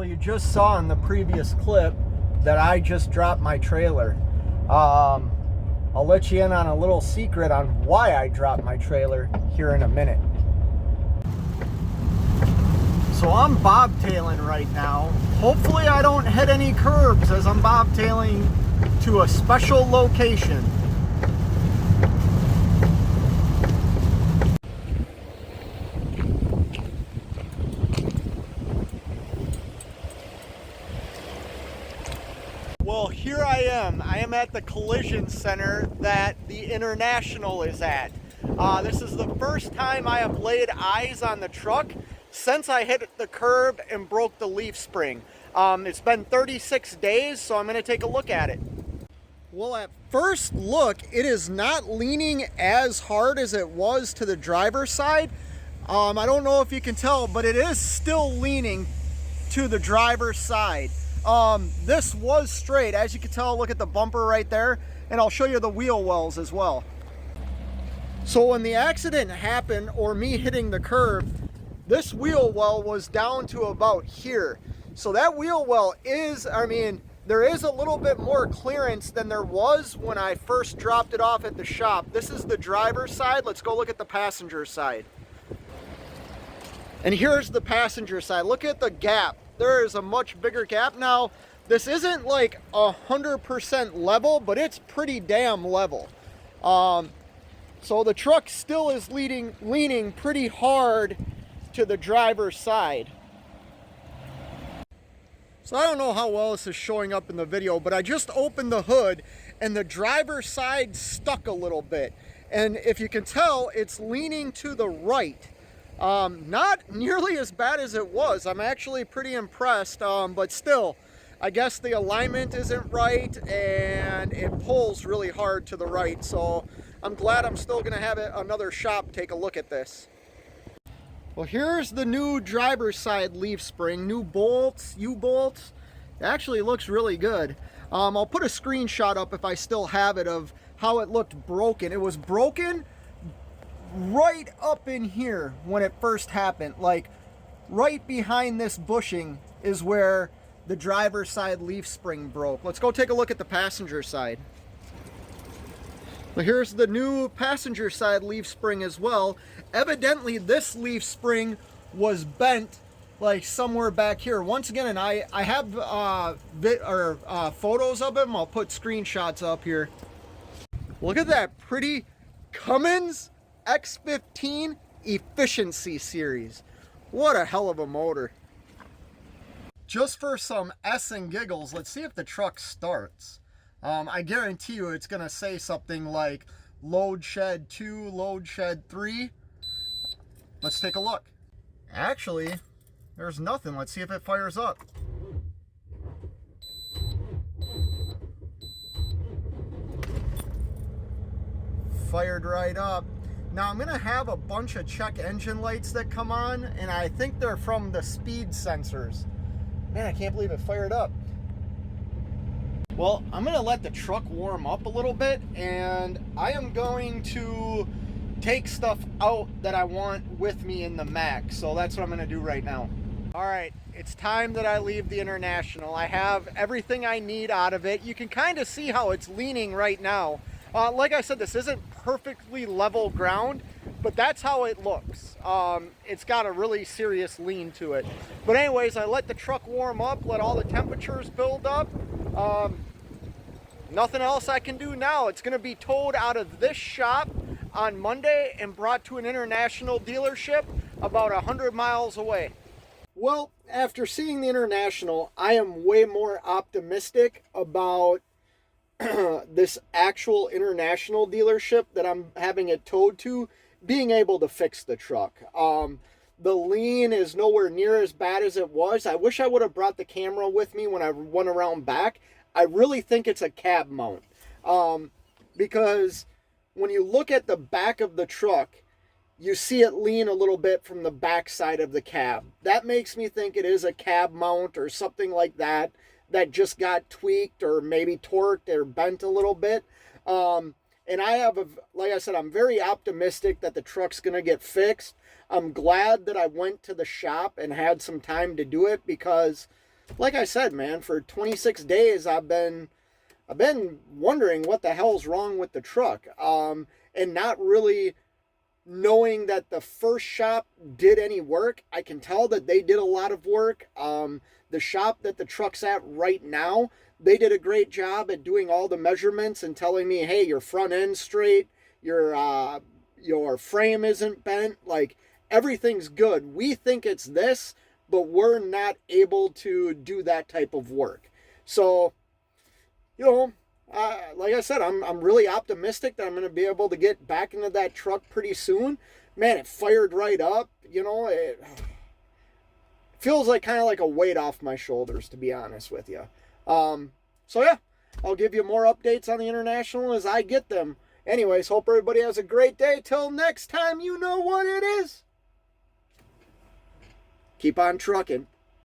Well, you just saw in the previous clip that I just dropped my trailer. I'll let you in on a little secret on why I dropped my trailer here in a minute. So I'm bobtailing right now. Hopefully I don't hit any curbs as I'm bobtailing to a special location. Well, here I am. I am at the collision center that the International is at. This is the first time I have laid eyes on the truck since I hit the curb and broke the leaf spring. It's been 36 days, so I'm going to take a look at it. Well, at first look, it is not leaning as hard as it was to the driver's side. I don't know if you can tell, but it is still leaning to the driver's side. This was straight, as you can tell. Look at the bumper right there, and I'll show you the wheel wells as well. So when the accident happened, or me hitting the curb, this wheel well was down to about here. So that wheel well is, there is a little bit more clearance than there was when I first dropped it off at the shop. This is the driver's side. Let's go look at the passenger side. And here's the passenger side. Look at the gap. There is a much bigger gap. Now, this isn't like 100% level, but it's pretty damn level. So the truck still is leaning pretty hard to the driver's side. So I don't know how well this is showing up in the video, but I just opened the hood and the driver's side stuck a little bit. And if you can tell, it's leaning to the right. Not nearly as bad as it was. I'm actually pretty impressed, but still, I guess the alignment isn't right and it pulls really hard to the right. So I'm glad I'm still going to have another shop take a look at this. Well, here's the new driver's side leaf spring, new bolts, U-bolts. It actually looks really good. I'll put a screenshot up if I still have it of how it looked broken. It was broken right up in here when it first happened. Like right behind this bushing is where the driver's side leaf spring broke. Let's go take a look at the passenger side. Well, here's the new passenger side leaf spring as well. Evidently this leaf spring was bent like somewhere back here. Once again, and I have photos of them. I'll put screenshots up here. Look at that pretty Cummins X15 efficiency series. What a hell of a motor. Just for some S and giggles, let's see if the truck starts. I guarantee you it's gonna say something like load shed 2, load shed 3. Let's take a look. Actually, there's nothing. Let's see if it fires up. Fired right up. Now I'm gonna have a bunch of check engine lights that come on, and I think they're from the speed sensors. Man, I can't believe it fired up. Well, I'm gonna let the truck warm up a little bit, and I am going to take stuff out that I want with me in the Mac. So that's what I'm gonna do right now. All right, it's time that I leave the International. I have everything I need out of it. You can kind of see how it's leaning right now. Like I said, this isn't perfectly level ground, but that's how it looks. It's got a really serious lean to it. But anyways, I let the truck warm up, let all the temperatures build up. Nothing else I can do now. It's going to be towed out of this shop on Monday and brought to an International dealership about 100 miles away. Well, after seeing the International, I am way more optimistic about this actual International dealership that I'm having it towed to being able to fix the truck. The lean is nowhere near as bad as it was. I wish I would have brought the camera with me when I went around back. I really think it's a cab mount, because when you look at the back of the truck, you see it lean a little bit from the back side of the cab. That makes me think it is a cab mount or something like that that just got tweaked or maybe torqued or bent a little bit. And I have, like I said, I'm very optimistic that the truck's going to get fixed. I'm glad that I went to the shop and had some time to do it, because Like I said, man, for 26 days I've been wondering what the hell's wrong with the truck, and not really knowing that the first shop did any work. I can tell that they did a lot of work. The shop that the truck's at right now, they did a great job at doing all the measurements and telling me, hey, your front end's straight, your frame isn't bent, like everything's good. We think it's this, but we're not able to do that type of work. So, you know, like I said, I'm really optimistic that I'm going to be able to get back into that truck pretty soon. Man, it fired right up. You know, it feels like kind of like a weight off my shoulders, to be honest with you. So yeah, I'll give you more updates on the International as I get them. Anyways, hope everybody has a great day. Till next time, you know what it is. Keep on trucking.